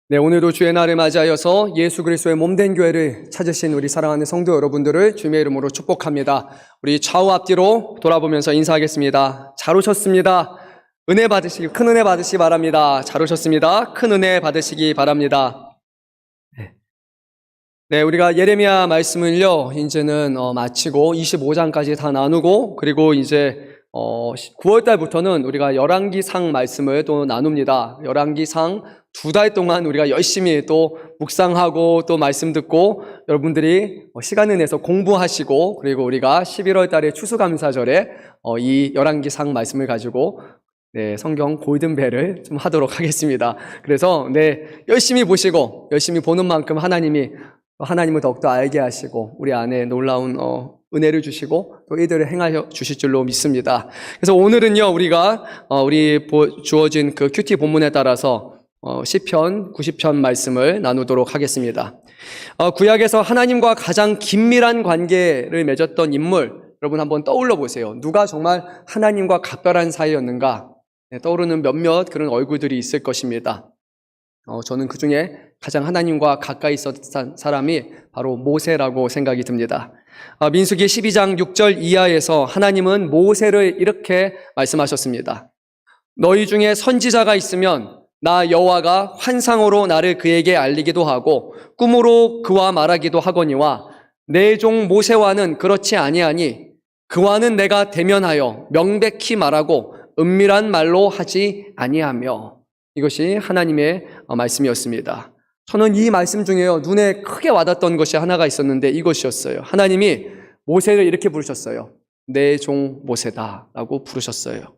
네, 오늘도 주의 날을 맞이하여서 예수 그리스도의 몸된 교회를 찾으신 우리 사랑하는 성도 여러분들을 주님의 이름으로 축복합니다. 우리 좌우 앞뒤로 돌아보면서 인사하겠습니다. 잘 오셨습니다. 큰 은혜 받으시기 바랍니다. 잘 오셨습니다. 큰 은혜 받으시기 바랍니다. 네, 우리가 예레미야 말씀을요, 이제는 마치고 25장까지 다 나누고, 그리고 이제 9월달부터는 우리가 열왕기상 말씀을 또 나눕니다. 열왕기상 2달 동안 우리가 열심히 또 묵상하고 또 말씀 듣고 여러분들이 시간을 내서 공부하시고, 그리고 우리가 11월 달에 추수감사절에 이 열왕기상 말씀을 가지고 성경 골든벨을 좀 하도록 하겠습니다. 그래서 열심히 보시고 열심히 보는 만큼 하나님을 더욱더 알게 하시고 우리 안에 놀라운 은혜를 주시고 또 이들을 행하여 주실 줄로 믿습니다. 그래서 오늘은요, 우리가 주어진 그 큐티 본문에 따라서 시편 90편 말씀을 나누도록 하겠습니다. 구약에서 하나님과 가장 긴밀한 관계를 맺었던 인물, 여러분 한번 떠올려 보세요. 누가 정말 하나님과 각별한 사이였는가? 떠오르는 몇몇 그런 얼굴들이 있을 것입니다. 저는 그 중에 가장 하나님과 가까이 있었던 사람이 바로 모세라고 생각이 듭니다. 민수기 12장 6절 이하에서 하나님은 모세를 이렇게 말씀하셨습니다. 너희 중에 선지자가 있으면 나 여호와가 환상으로 나를 그에게 알리기도 하고 꿈으로 그와 말하기도 하거니와 내 종 모세와는 그렇지 아니하니 그와는 내가 대면하여 명백히 말하고 은밀한 말로 하지 아니하며. 이것이 하나님의 말씀이었습니다. 저는 이 말씀 중에요, 눈에 크게 와닿던 것이 하나가 있었는데 이것이었어요. 하나님이 모세를 이렇게 부르셨어요. 내 종 모세다 라고 부르셨어요.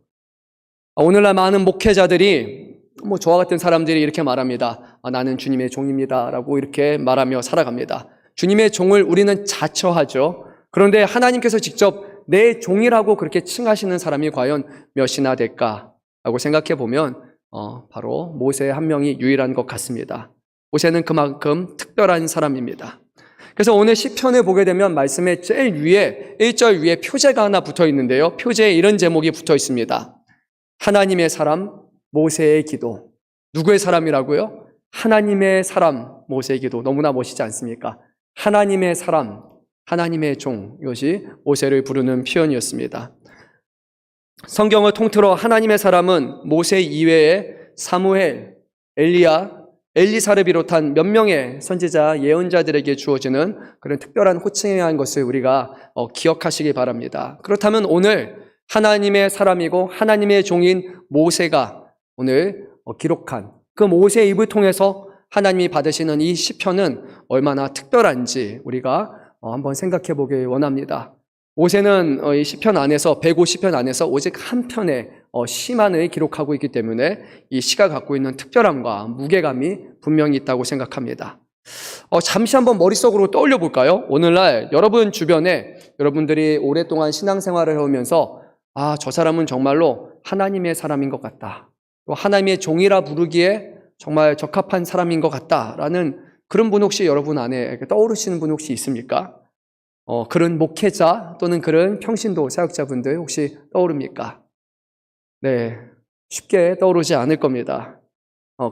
오늘날 많은 목회자들이 저와 같은 사람들이 이렇게 말합니다. 나는 주님의 종입니다 라고 이렇게 말하며 살아갑니다. 주님의 종을 우리는 자처하죠. 그런데 하나님께서 직접 내 종이라고 그렇게 칭하시는 사람이 과연 몇이나 될까라고 생각해 보면 바로 모세 한 명이 유일한 것 같습니다. 모세는 그만큼 특별한 사람입니다. 그래서 오늘 시편을 보게 되면 말씀의 제일 위에 1절 위에 표제가 하나 붙어 있는데요, 표제에 이런 제목이 붙어 있습니다. 하나님의 사람 모세의 기도. 누구의 사람이라고요? 하나님의 사람 모세의 기도. 너무나 멋있지 않습니까? 하나님의 사람, 하나님의 종, 이것이 모세를 부르는 표현이었습니다. 성경을 통틀어 하나님의 사람은 모세 이외에 사무엘, 엘리야, 엘리사를 비롯한 몇 명의 선지자, 예언자들에게 주어지는 그런 특별한 호칭이라는 것을 우리가 기억하시기 바랍니다. 그렇다면 오늘 하나님의 사람이고 하나님의 종인 모세가 오늘 기록한 그 모세의 입을 통해서 하나님이 받으시는 이 시편은 얼마나 특별한지 우리가 한번 생각해 보길 원합니다. 모세는 이 시편 안에서 150편 안에서 오직 한 편의 시만을 기록하고 있기 때문에 이 시가 갖고 있는 특별함과 무게감이 분명히 있다고 생각합니다. 잠시 한번 머릿속으로 떠올려 볼까요? 오늘날 여러분 주변에 여러분들이 오랫동안 신앙생활을 해오면서 저 사람은 정말로 하나님의 사람인 것 같다, 또 하나님의 종이라 부르기에 정말 적합한 사람인 것 같다라는 그런 분 혹시 여러분 안에 떠오르시는 분 혹시 있습니까? 그런 목회자 또는 그런 평신도 사역자분들 혹시 떠오릅니까? 쉽게 떠오르지 않을 겁니다.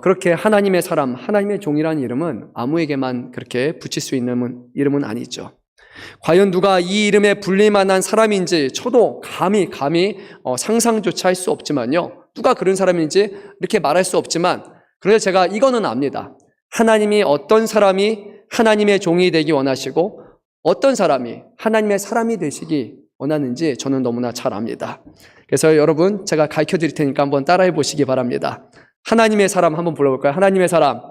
그렇게 하나님의 사람, 하나님의 종이라는 이름은 아무에게만 그렇게 붙일 수 있는 이름은 아니죠. 과연 누가 이 이름에 불릴 만한 사람인지 저도 감히 상상조차 할 수 없지만요, 누가 그런 사람인지 이렇게 말할 수 없지만, 그래서 제가 이거는 압니다. 하나님이 어떤 사람이 하나님의 종이 되기 원하시고 어떤 사람이 하나님의 사람이 되시기 원하는지 저는 너무나 잘 압니다. 그래서 여러분, 제가 가르쳐 드릴 테니까 한번 따라해 보시기 바랍니다. 하나님의 사람 한번 불러볼까요? 하나님의 사람.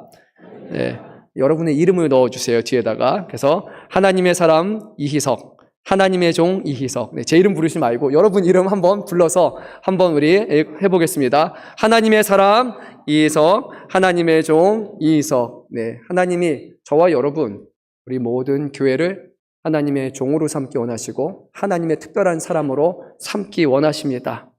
여러분의 이름을 넣어주세요, 뒤에다가. 그래서 하나님의 사람 이희석, 하나님의 종 이희석. 제 이름 부르지 말고 여러분 이름 한번 불러서 한번 우리 해보겠습니다. 하나님의 사람 이희석, 하나님의 종 이희석. 하나님이 저와 여러분, 우리 모든 교회를 하나님의 종으로 삼기 원하시고 하나님의 특별한 사람으로 삼기 원하십니다.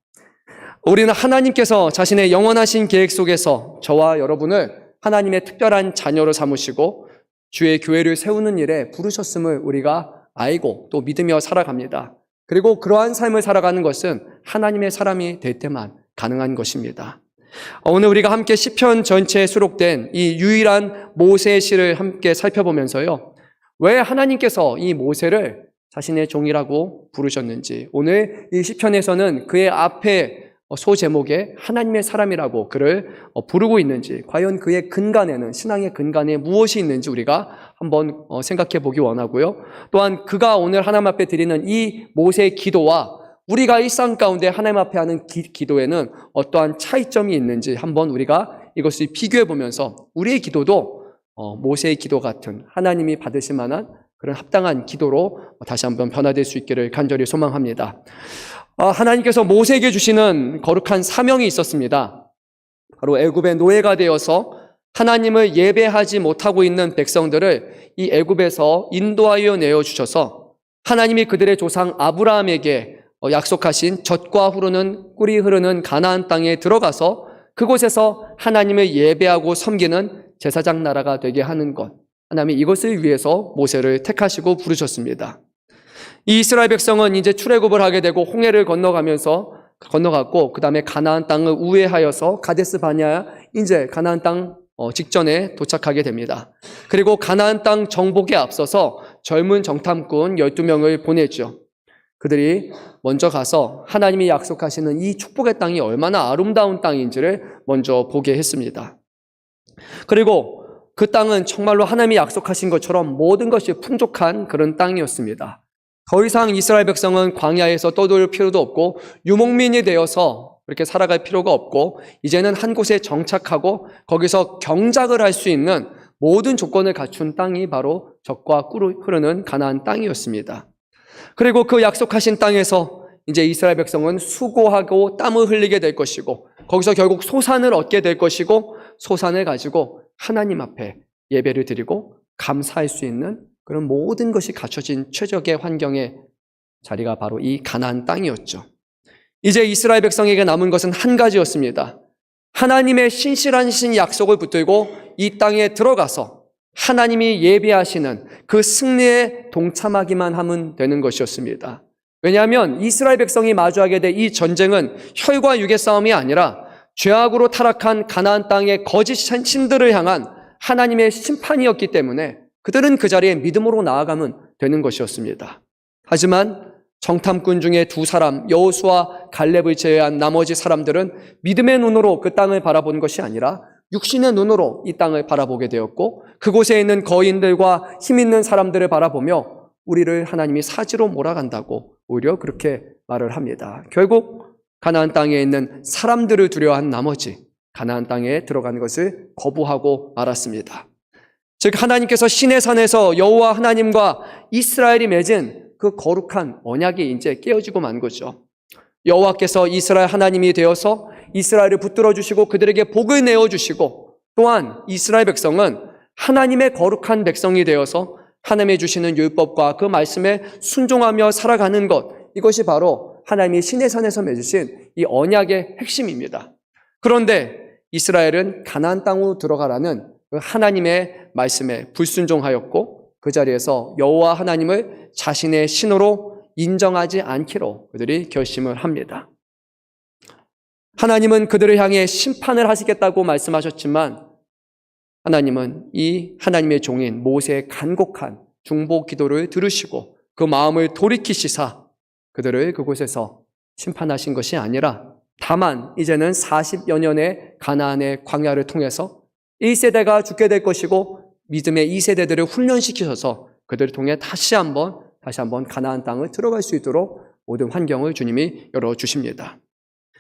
우리는 하나님께서 자신의 영원하신 계획 속에서 저와 여러분을 하나님의 특별한 자녀로 삼으시고 주의 교회를 세우는 일에 부르셨음을 우리가 알고 또 믿으며 살아갑니다. 그리고 그러한 삶을 살아가는 것은 하나님의 사람이 될 때만 가능한 것입니다. 오늘 우리가 함께 시편 전체에 수록된 이 유일한 모세의 시를 함께 살펴보면서요, 왜 하나님께서 이 모세를 자신의 종이라고 부르셨는지, 오늘 이 시편에서는 그의 앞에 소제목에 하나님의 사람이라고 그를 부르고 있는지, 과연 그의 근간에는, 신앙의 근간에 무엇이 있는지 우리가 한번 생각해 보기 원하고요. 또한 그가 오늘 하나님 앞에 드리는 이 모세의 기도와 우리가 일상 가운데 하나님 앞에 하는 기도에는 어떠한 차이점이 있는지 한번 우리가 이것을 비교해 보면서 우리의 기도도 모세의 기도 같은 하나님이 받으실 만한 그런 합당한 기도로 다시 한번 변화될 수 있기를 간절히 소망합니다. 하나님께서 모세에게 주시는 거룩한 사명이 있었습니다. 바로 애굽의 노예가 되어서 하나님을 예배하지 못하고 있는 백성들을 이 애굽에서 인도하여 내어주셔서 하나님이 그들의 조상 아브라함에게 약속하신 젖과 꿀이 흐르는 가나안 땅에 들어가서 그곳에서 하나님을 예배하고 섬기는 제사장 나라가 되게 하는 것, 하나님이 이것을 위해서 모세를 택하시고 부르셨습니다. 이 이스라엘 백성은 이제 출애굽을 하게 되고 홍해를 건너갔고 그 다음에 가나안 땅을 우회하여서 가데스 바냐, 이제 가나안 땅 직전에 도착하게 됩니다. 그리고 가나안 땅 정복에 앞서서 젊은 정탐꾼 12명을 보내죠. 그들이 먼저 가서 하나님이 약속하시는 이 축복의 땅이 얼마나 아름다운 땅인지를 먼저 보게 했습니다. 그리고 그 땅은 정말로 하나님이 약속하신 것처럼 모든 것이 풍족한 그런 땅이었습니다. 더 이상 이스라엘 백성은 광야에서 떠돌 필요도 없고 유목민이 되어서 그렇게 살아갈 필요가 없고 이제는 한 곳에 정착하고 거기서 경작을 할 수 있는 모든 조건을 갖춘 땅이 바로 젖과 꿀이 흐르는 가나안 땅이었습니다. 그리고 그 약속하신 땅에서 이제 이스라엘 백성은 수고하고 땀을 흘리게 될 것이고 거기서 결국 소산을 얻게 될 것이고 소산을 가지고 하나님 앞에 예배를 드리고 감사할 수 있는 그런 모든 것이 갖춰진 최적의 환경의 자리가 바로 이 가나안 땅이었죠. 이제 이스라엘 백성에게 남은 것은 한 가지였습니다. 하나님의 신실하신 약속을 붙들고 이 땅에 들어가서 하나님이 예배하시는 그 승리에 동참하기만 하면 되는 것이었습니다. 왜냐하면 이스라엘 백성이 마주하게 될 이 전쟁은 혈과 육의 싸움이 아니라 죄악으로 타락한 가나안 땅의 거짓 신들을 향한 하나님의 심판이었기 때문에 그들은 그 자리에 믿음으로 나아가면 되는 것이었습니다. 하지만 정탐꾼 중에 2사람, 여호수아 갈렙을 제외한 나머지 사람들은 믿음의 눈으로 그 땅을 바라본 것이 아니라 육신의 눈으로 이 땅을 바라보게 되었고 그곳에 있는 거인들과 힘 있는 사람들을 바라보며 우리를 하나님이 사지로 몰아간다고 오히려 그렇게 말을 합니다. 결국 가나안 땅에 있는 사람들을 두려워한 나머지 가나안 땅에 들어가는 것을 거부하고 말았습니다. 즉 하나님께서 시내산에서 여호와 하나님과 이스라엘이 맺은 그 거룩한 언약이 이제 깨어지고 만 거죠. 여호와께서 이스라엘 하나님이 되어서 이스라엘을 붙들어 주시고 그들에게 복을 내어 주시고 또한 이스라엘 백성은 하나님의 거룩한 백성이 되어서 하나님이 주시는 율법과 그 말씀에 순종하며 살아가는 것, 이것이 바로 하나님이 시내산에서 맺으신 이 언약의 핵심입니다. 그런데 이스라엘은 가나안 땅으로 들어가라는 그 하나님의 말씀에 불순종하였고 그 자리에서 여호와 하나님을 자신의 신으로 인정하지 않기로 그들이 결심을 합니다. 하나님은 그들을 향해 심판을 하시겠다고 말씀하셨지만 하나님은 이 하나님의 종인 모세의 간곡한 중보 기도를 들으시고 그 마음을 돌이키시사 그들을 그곳에서 심판하신 것이 아니라 다만 이제는 40여 년의 가나안의 광야를 통해서 1세대가 죽게 될 것이고 믿음의 2세대들을 훈련시키셔서 그들을 통해 다시 한번 가나안 땅을 들어갈 수 있도록 모든 환경을 주님이 열어주십니다.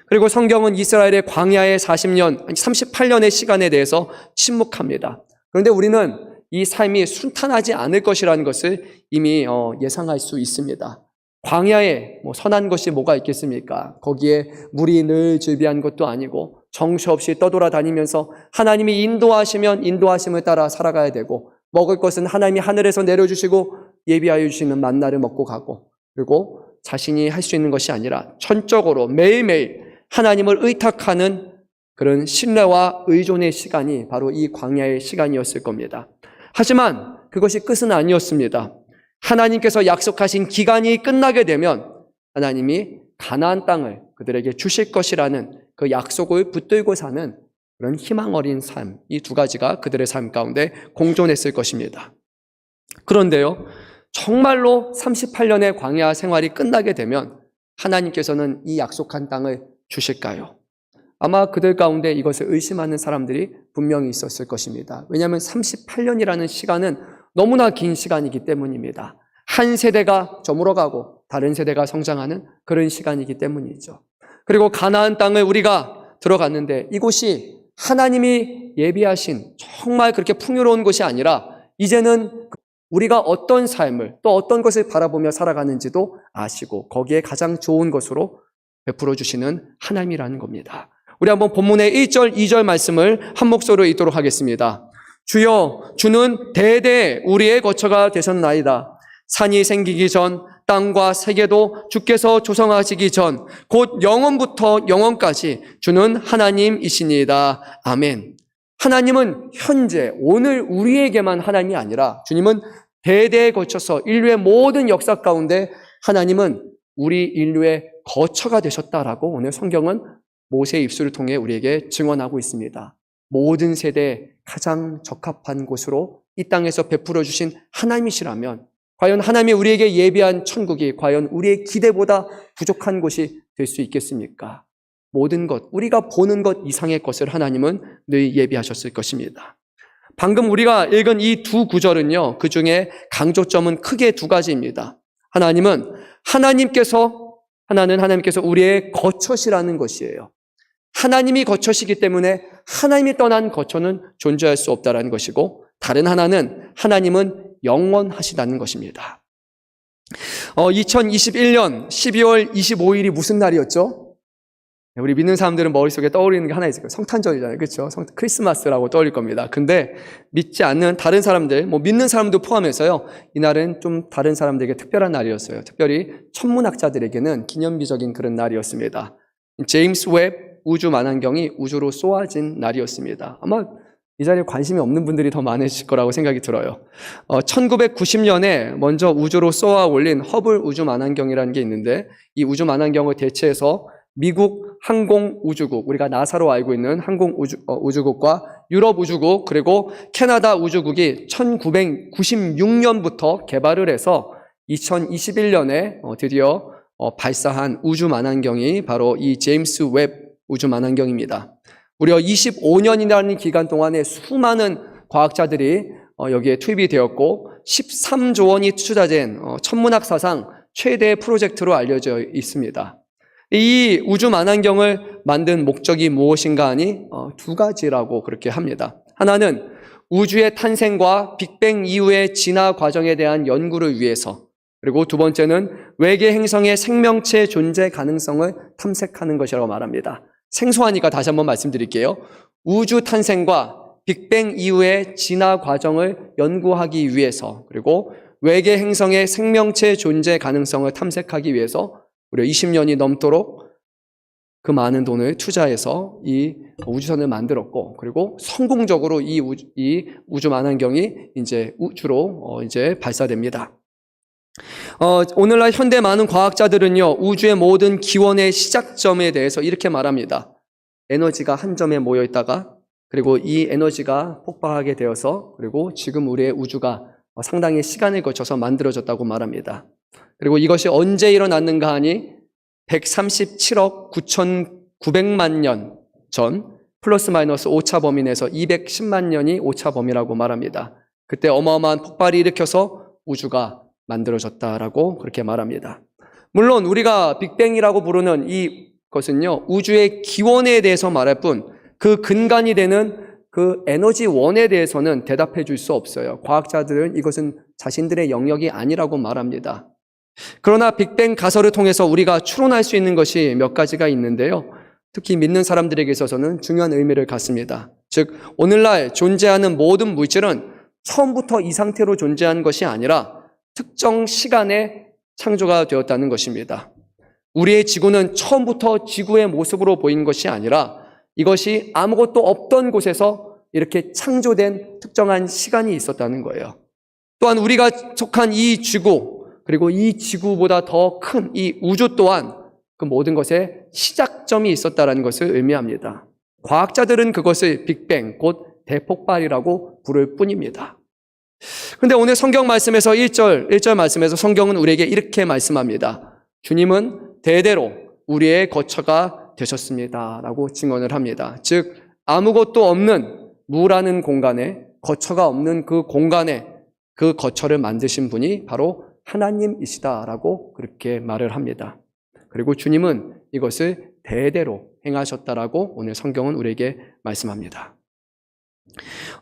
그리고 성경은 이스라엘의 광야의 38년의 시간에 대해서 침묵합니다. 그런데 우리는 이 삶이 순탄하지 않을 것이라는 것을 이미 예상할 수 있습니다. 광야에 선한 것이 뭐가 있겠습니까? 거기에 물이 늘 즐비한 것도 아니고 정처없이 떠돌아다니면서 하나님이 인도하시면 인도하심을 따라 살아가야 되고 먹을 것은 하나님이 하늘에서 내려주시고 예비하여 주시는 만나를 먹고 가고 그리고 자신이 할 수 있는 것이 아니라 전적으로 매일매일 하나님을 의탁하는 그런 신뢰와 의존의 시간이 바로 이 광야의 시간이었을 겁니다. 하지만 그것이 끝은 아니었습니다. 하나님께서 약속하신 기간이 끝나게 되면 하나님이 가나안 땅을 그들에게 주실 것이라는 그 약속을 붙들고 사는 그런 희망 어린 삶, 이 두 가지가 그들의 삶 가운데 공존했을 것입니다. 그런데요, 정말로 38년의 광야 생활이 끝나게 되면 하나님께서는 이 약속한 땅을 주실까요? 아마 그들 가운데 이것을 의심하는 사람들이 분명히 있었을 것입니다. 왜냐하면 38년이라는 시간은 너무나 긴 시간이기 때문입니다. 한 세대가 저물어가고 다른 세대가 성장하는 그런 시간이기 때문이죠. 그리고 가나안 땅을 우리가 들어갔는데 이곳이 하나님이 예비하신 정말 그렇게 풍요로운 곳이 아니라 이제는 우리가 어떤 삶을 또 어떤 것을 바라보며 살아가는지도 아시고 거기에 가장 좋은 것으로 베풀어 주시는 하나님이라는 겁니다. 우리 한번 본문의 1절, 2절 말씀을 한 목소리로 읽도록 하겠습니다. 주여, 주는 대대 우리의 거처가 되셨나이다. 산이 생기기 전, 땅과 세계도 주께서 조성하시기 전, 곧 영원부터 영원까지 주는 하나님이시니이다. 아멘. 하나님은 현재, 오늘 우리에게만 하나님이 아니라 주님은 대대에 거쳐서 인류의 모든 역사 가운데 하나님은 우리 인류의 거처가 되셨다라고 오늘 성경은 모세의 입술을 통해 우리에게 증언하고 있습니다. 모든 세대에 가장 적합한 곳으로 이 땅에서 베풀어 주신 하나님이시라면 과연 하나님이 우리에게 예비한 천국이 과연 우리의 기대보다 부족한 곳이 될 수 있겠습니까? 모든 것, 우리가 보는 것 이상의 것을 하나님은 늘 예비하셨을 것입니다. 방금 우리가 읽은 이 두 구절은요, 그 중에 강조점은 크게 두 가지입니다. 하나님께서 우리의 거처시라는 것이에요. 하나님이 거처시기 때문에 하나님이 떠난 거처는 존재할 수 없다는 것이고, 다른 하나는 하나님은 영원하시다는 것입니다. 2021년 12월 25일이 무슨 날이었죠? 우리 믿는 사람들은 머릿속에 떠오르는 게 하나 있을 거예요. 성탄절이잖아요. 그렇죠? 크리스마스라고 떠올릴 겁니다. 근데 믿지 않는 다른 사람들, 믿는 사람도 포함해서요, 이날은 좀 다른 사람들에게 특별한 날이었어요. 특별히 천문학자들에게는 기념비적인 그런 날이었습니다. 제임스 웹 우주 만환경이 우주로 쏘아진 날이었습니다. 아마 이 자리에 관심이 없는 분들이 더 많으실 거라고 생각이 들어요. 1990년에 먼저 우주로 쏘아 올린 허블 우주 만환경이라는 게 있는데, 이 우주 만환경을 대체해서 미국 항공우주국, 우리가 나사로 알고 있는 항공우주국과 유럽우주국, 그리고 캐나다 우주국이 1996년부터 개발을 해서 2021년에 드디어 발사한 우주 만환경이 바로 이 제임스 웹 우주 만환경입니다. 무려 25년이라는 기간 동안에 수많은 과학자들이 여기에 투입이 되었고 13조 원이 투자된 천문학 사상 최대의 프로젝트로 알려져 있습니다. 이 우주 만환경을 만든 목적이 무엇인가 하니 두 가지라고 그렇게 합니다. 하나는 우주의 탄생과 빅뱅 이후의 진화 과정에 대한 연구를 위해서, 그리고 두 번째는 외계 행성의 생명체 존재 가능성을 탐색하는 것이라고 말합니다. 생소하니까 다시 한번 말씀드릴게요. 우주 탄생과 빅뱅 이후의 진화 과정을 연구하기 위해서, 그리고 외계 행성의 생명체 존재 가능성을 탐색하기 위해서 무려 20년이 넘도록 그 많은 돈을 투자해서 이 우주선을 만들었고, 그리고 성공적으로 이 우주 만환경이 이제 우주로 이제 발사됩니다. 오늘날 현대 많은 과학자들은요, 우주의 모든 기원의 시작점에 대해서 이렇게 말합니다. 에너지가 한 점에 모여 있다가, 그리고 이 에너지가 폭발하게 되어서, 그리고 지금 우리의 우주가 상당히 시간을 거쳐서 만들어졌다고 말합니다. 그리고 이것이 언제 일어났는가 하니 137억 9,900만 년 전, 플러스 마이너스 오차 범위 내에서 210만 년이 오차 범위라고 말합니다. 그때 어마어마한 폭발이 일으켜서 우주가 만들어졌다라고 그렇게 말합니다. 물론 우리가 빅뱅이라고 부르는 이것은요, 우주의 기원에 대해서 말할 뿐 그 근간이 되는 그 에너지원에 대해서는 대답해 줄 수 없어요. 과학자들은 이것은 자신들의 영역이 아니라고 말합니다. 그러나 빅뱅 가설을 통해서 우리가 추론할 수 있는 것이 몇 가지가 있는데요, 특히 믿는 사람들에게 있어서는 중요한 의미를 갖습니다. 즉, 오늘날 존재하는 모든 물질은 처음부터 이 상태로 존재한 것이 아니라 특정 시간에 창조가 되었다는 것입니다. 우리의 지구는 처음부터 지구의 모습으로 보인 것이 아니라 이것이 아무것도 없던 곳에서 이렇게 창조된 특정한 시간이 있었다는 거예요. 또한 우리가 속한 이 지구, 그리고 이 지구보다 더 큰 이 우주 또한 그 모든 것에 시작점이 있었다라는 것을 의미합니다. 과학자들은 그것을 빅뱅, 곧 대폭발이라고 부를 뿐입니다. 그런데 오늘 성경 말씀에서 1절 말씀에서 성경은 우리에게 이렇게 말씀합니다. 주님은 대대로 우리의 거처가 되셨습니다 라고 증언을 합니다. 즉 아무것도 없는 무라는 공간에, 거처가 없는 그 공간에 그 거처를 만드신 분이 바로 하나님이시다라고 그렇게 말을 합니다. 그리고 주님은 이것을 대대로 행하셨다라고 오늘 성경은 우리에게 말씀합니다.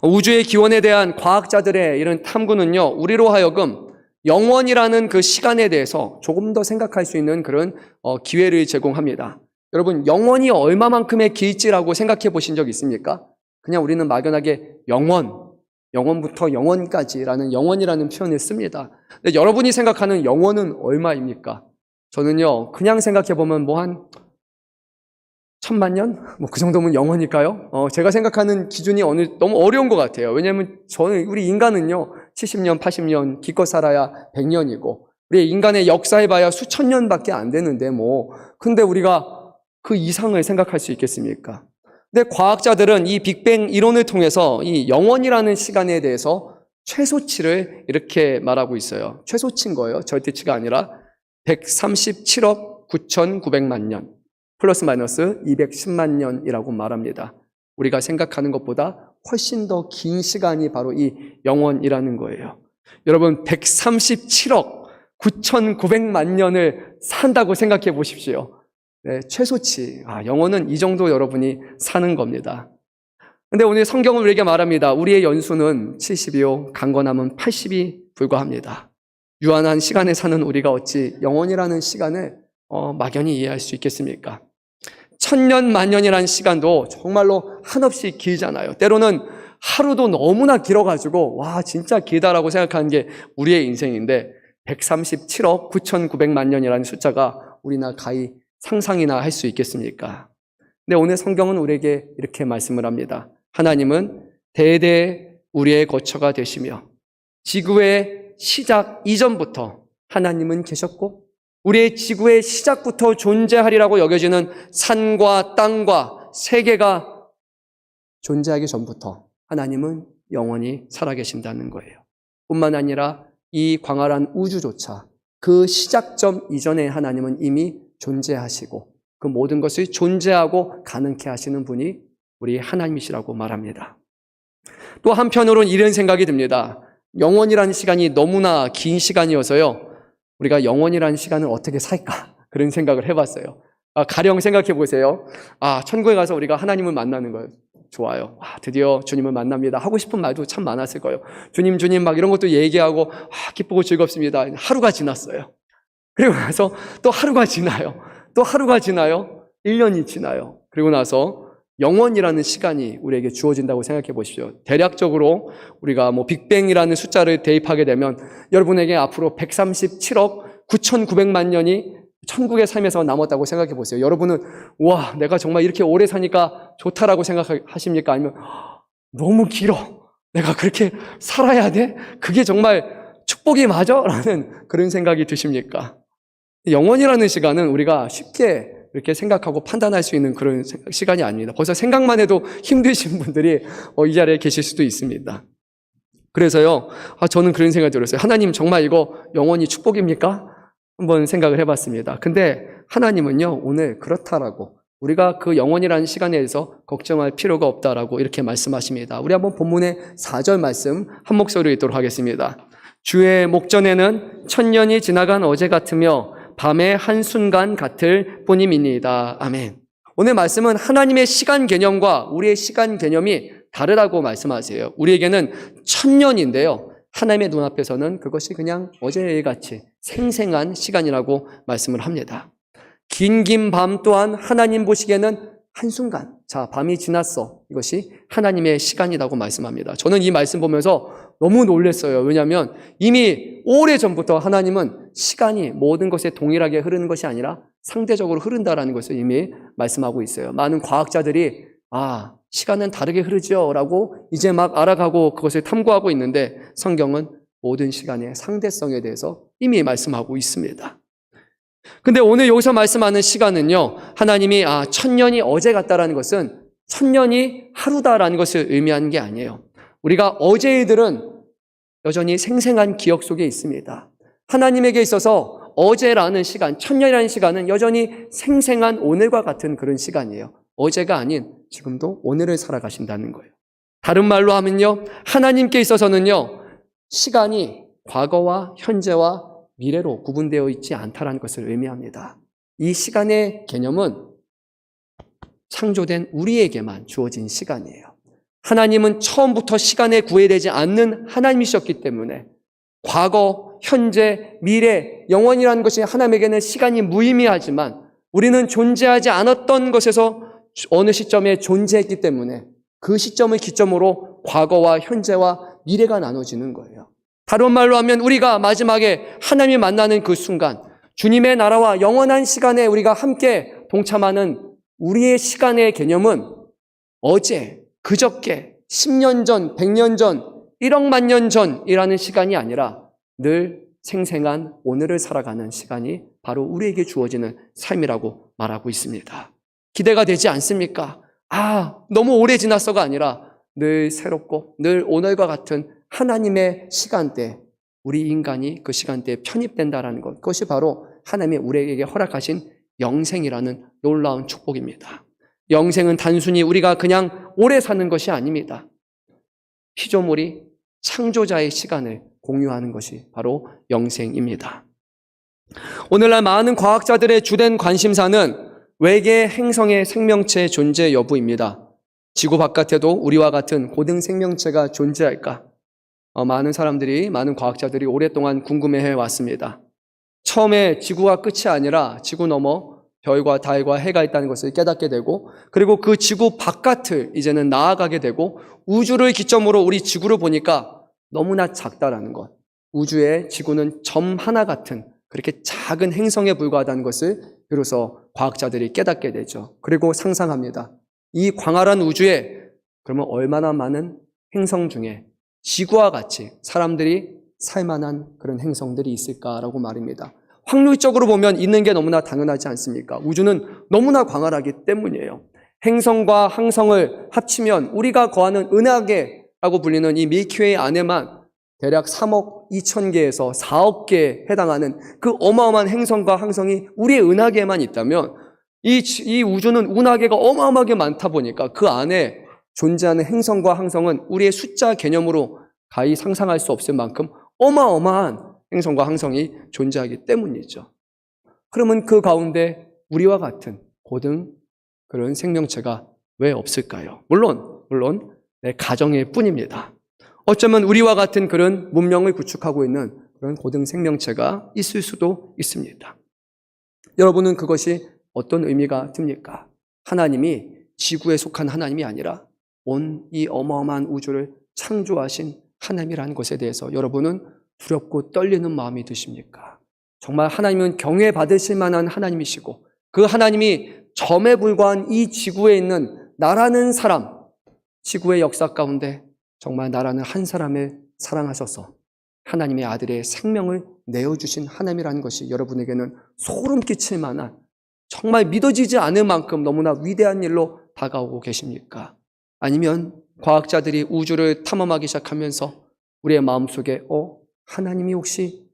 우주의 기원에 대한 과학자들의 이런 탐구는요, 우리로 하여금 영원이라는 그 시간에 대해서 조금 더 생각할 수 있는 그런 기회를 제공합니다. 여러분, 영원이 얼마만큼의 길지라고 생각해 보신 적 있습니까? 그냥 우리는 막연하게 영원부터 영원까지라는 영원이라는 표현을 씁니다. 근데 여러분이 생각하는 영원은 얼마입니까? 저는요, 그냥 생각해 보면 뭐 한 1000만 년? 뭐 그 정도면 영원일까요? 제가 생각하는 기준이 너무 어려운 것 같아요. 왜냐하면 우리 인간은요, 70년, 80년, 기껏 살아야 100년이고, 우리 인간의 역사에 봐야 수천 년밖에 안 되는데 근데 우리가 그 이상을 생각할 수 있겠습니까? 근데 과학자들은 이 빅뱅 이론을 통해서 이 영원이라는 시간에 대해서 최소치를 이렇게 말하고 있어요. 최소치인 거예요. 절대치가 아니라 137억 9,900만 년. 플러스 마이너스 210만 년이라고 말합니다. 우리가 생각하는 것보다 훨씬 더 긴 시간이 바로 이 영원이라는 거예요. 여러분 137억 9,900만 년을 산다고 생각해 보십시오. 네, 최소치. 영원은 이 정도 여러분이 사는 겁니다. 근데 오늘 성경은 우리에게 말합니다. 우리의 연수는 70이요, 강건함은 80이 불과합니다. 유한한 시간에 사는 우리가 어찌 영원이라는 시간을 막연히 이해할 수 있겠습니까? 1000년, 만년이라는 시간도 정말로 한없이 길잖아요. 때로는 하루도 너무나 길어가지고 와 진짜 길다라고 생각하는 게 우리의 인생인데 137억 9,900만 년이라는 숫자가 우리나 가히 상상이나 할 수 있겠습니까? 근데 오늘 성경은 우리에게 이렇게 말씀을 합니다. 하나님은 대대 우리의 거처가 되시며 지구의 시작 이전부터 하나님은 계셨고 우리의 지구의 시작부터 존재하리라고 여겨지는 산과 땅과 세계가 존재하기 전부터 하나님은 영원히 살아계신다는 거예요. 뿐만 아니라 이 광활한 우주조차 그 시작점 이전에 하나님은 이미 존재하시고 그 모든 것을 존재하고 가능케 하시는 분이 우리 하나님이시라고 말합니다. 또 한편으로는 이런 생각이 듭니다. 영원이라는 시간이 너무나 긴 시간이어서요. 우리가 영원이라는 시간을 어떻게 살까? 그런 생각을 해봤어요. 가령 생각해 보세요. 천국에 가서 우리가 하나님을 만나는 거예요. 좋아요. 드디어 주님을 만납니다. 하고 싶은 말도 참 많았을 거예요. 주님 막 이런 것도 얘기하고 기쁘고 즐겁습니다. 하루가 지났어요. 그리고 나서 또 하루가 지나요. 또 하루가 지나요. 1년이 지나요. 그리고 나서 영원이라는 시간이 우리에게 주어진다고 생각해 보십시오. 대략적으로 우리가 빅뱅이라는 숫자를 대입하게 되면 여러분에게 앞으로 137억 9,900만 년이 천국의 삶에서 남았다고 생각해 보세요. 여러분은 와 내가 정말 이렇게 오래 사니까 좋다라고 생각하십니까? 아니면 너무 길어. 내가 그렇게 살아야 돼? 그게 정말 축복이 맞아? 라는 그런 생각이 드십니까? 영원이라는 시간은 우리가 쉽게 이렇게 생각하고 판단할 수 있는 그런 시간이 아닙니다. 벌써 생각만 해도 힘드신 분들이 이 자리에 계실 수도 있습니다. 그래서요, 저는 그런 생각이 들었어요. 하나님 정말 이거 영원히 축복입니까? 한번 생각을 해봤습니다. 근데 하나님은요, 오늘 그렇다라고 우리가 그 영원이라는 시간에 대해서 걱정할 필요가 없다라고 이렇게 말씀하십니다. 우리 한번 본문의 4절 말씀 한 목소리로 읽도록 하겠습니다. 주의 목전에는 1000년이 지나간 어제 같으며 밤의 한순간 같을 뿐임이니이다. 아멘. 오늘 말씀은 하나님의 시간 개념과 우리의 시간 개념이 다르다고 말씀하세요. 우리에게는 1000년인데요. 하나님의 눈앞에서는 그것이 그냥 어제같이 생생한 시간이라고 말씀을 합니다. 긴 밤 또한 하나님 보시기에는 한순간, 자, 밤이 지났어. 이것이 하나님의 시간이라고 말씀합니다. 저는 이 말씀 보면서 너무 놀랐어요. 왜냐하면 이미 오래전부터 하나님은 시간이 모든 것에 동일하게 흐르는 것이 아니라 상대적으로 흐른다라는 것을 이미 말씀하고 있어요. 많은 과학자들이 시간은 다르게 흐르죠 라고 이제 막 알아가고 그것을 탐구하고 있는데 성경은 모든 시간의 상대성에 대해서 이미 말씀하고 있습니다. 근데 오늘 여기서 말씀하는 시간은요, 하나님이 천년이 어제 같다라는 것은 천년이 하루다라는 것을 의미하는 게 아니에요. 우리가 어제의 일들은 여전히 생생한 기억 속에 있습니다. 하나님에게 있어서 어제라는 시간, 천년이라는 시간은 여전히 생생한 오늘과 같은 그런 시간이에요. 어제가 아닌 지금도 오늘을 살아가신다는 거예요. 다른 말로 하면요, 하나님께 있어서는요, 시간이 과거와 현재와 미래로 구분되어 있지 않다는 것을 의미합니다. 이 시간의 개념은 창조된 우리에게만 주어진 시간이에요. 하나님은 처음부터 시간에 구애되지 않는 하나님이셨기 때문에 과거, 현재, 미래, 영원이라는 것이 하나님에게는 시간이 무의미하지만 우리는 존재하지 않았던 것에서 어느 시점에 존재했기 때문에 그 시점을 기점으로 과거와 현재와 미래가 나눠지는 거예요. 다른 말로 하면 우리가 마지막에 하나님이 만나는 그 순간, 주님의 나라와 영원한 시간에 우리가 함께 동참하는 우리의 시간의 개념은 어제, 그저께, 10년 전, 100년 전, 1억만 년 전이라는 시간이 아니라 늘 생생한 오늘을 살아가는 시간이 바로 우리에게 주어지는 삶이라고 말하고 있습니다. 기대가 되지 않습니까? 너무 오래 지났어가 아니라 늘 새롭고 늘 오늘과 같은 하나님의 시간대, 우리 인간이 그 시간대에 편입된다는 것, 그것이 바로 하나님이 우리에게 허락하신 영생이라는 놀라운 축복입니다. 영생은 단순히 우리가 그냥 오래 사는 것이 아닙니다. 피조물이 창조자의 시간을 공유하는 것이 바로 영생입니다. 오늘날 많은 과학자들의 주된 관심사는 외계 행성의 생명체 존재 여부입니다. 지구 바깥에도 우리와 같은 고등 생명체가 존재할까? 많은 사람들이, 많은 과학자들이 오랫동안 궁금해해 왔습니다. 처음에 지구가 끝이 아니라 지구 너머 별과 달과 해가 있다는 것을 깨닫게 되고, 그리고 그 지구 바깥을 이제는 나아가게 되고, 우주를 기점으로 우리 지구를 보니까 너무나 작다라는 것, 우주의 지구는 점 하나 같은 그렇게 작은 행성에 불과하다는 것을 비로소 과학자들이 깨닫게 되죠. 그리고 상상합니다. 이 광활한 우주에 그러면 얼마나 많은 행성 중에 지구와 같이 사람들이 살만한 그런 행성들이 있을까라고 말입니다. 확률적으로 보면 있는 게 너무나 당연하지 않습니까? 우주는 너무나 광활하기 때문이에요. 행성과 항성을 합치면 우리가 거하는 은하계라고 불리는 이 밀키웨이 안에만 대략 3억 2천 개에서 4억 개에 해당하는 그 어마어마한 행성과 항성이 우리의 은하계에만 있다면 이 우주는 은하계가 어마어마하게 많다 보니까 그 안에 존재하는 행성과 항성은 우리의 숫자 개념으로 가히 상상할 수 없을 만큼 어마어마한 행성과 항성이 존재하기 때문이죠. 그러면 그 가운데 우리와 같은 고등 그런 생명체가 왜 없을까요? 물론 내 가정일 뿐입니다. 어쩌면 우리와 같은 그런 문명을 구축하고 있는 그런 고등 생명체가 있을 수도 있습니다. 여러분은 그것이 어떤 의미가 듭니까? 하나님이 지구에 속한 하나님이 아니라 온 이 어마어마한 우주를 창조하신 하나님이라는 것에 대해서 여러분은 두렵고 떨리는 마음이 드십니까? 정말 하나님은 경외받으실 만한 하나님이시고 그 하나님이 점에 불과한 이 지구에 있는 나라는 사람, 지구의 역사 가운데 정말 나라는 한 사람을 사랑하셔서 하나님의 아들의 생명을 내어주신 하나님이라는 것이 여러분에게는 소름 끼칠 만한, 정말 믿어지지 않을 만큼 너무나 위대한 일로 다가오고 계십니까? 아니면 과학자들이 우주를 탐험하기 시작하면서 우리의 마음속에 하나님이 혹시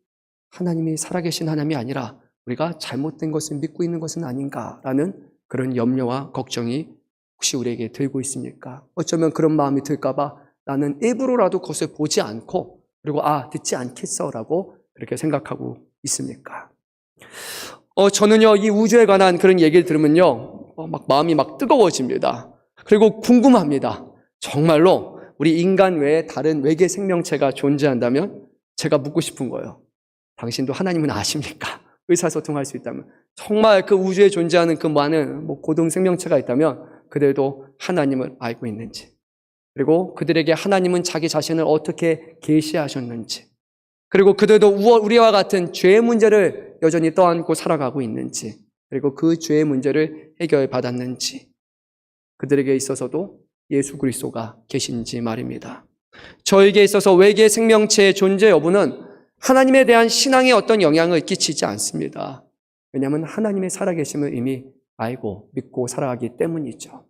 하나님이 살아계신 하나님이 아니라 우리가 잘못된 것을 믿고 있는 것은 아닌가라는 그런 염려와 걱정이 혹시 우리에게 들고 있습니까? 어쩌면 그런 마음이 들까 봐 나는 일부러라도 그것을 보지 않고 그리고 듣지 않겠어라고 그렇게 생각하고 있습니까? 저는요, 이 우주에 관한 그런 얘기를 들으면요, 마음이 뜨거워집니다. 그리고 궁금합니다. 정말로 우리 인간 외에 다른 외계 생명체가 존재한다면 제가 묻고 싶은 거예요. 당신도 하나님은 아십니까? 의사소통할 수 있다면. 정말 그 우주에 존재하는 그 많은 고등 생명체가 있다면 그들도 하나님을 알고 있는지, 그리고 그들에게 하나님은 자기 자신을 어떻게 계시하셨는지, 그리고 그들도 우리와 같은 죄의 문제를 여전히 떠안고 살아가고 있는지, 그리고 그 죄의 문제를 해결받았는지, 그들에게 있어서도 예수 그리스도가 계신지 말입니다. 저에게 있어서 외계 생명체의 존재 여부는 하나님에 대한 신앙에 어떤 영향을 끼치지 않습니다. 왜냐하면 하나님의 살아계심을 이미 알고 믿고 살아가기 때문이죠.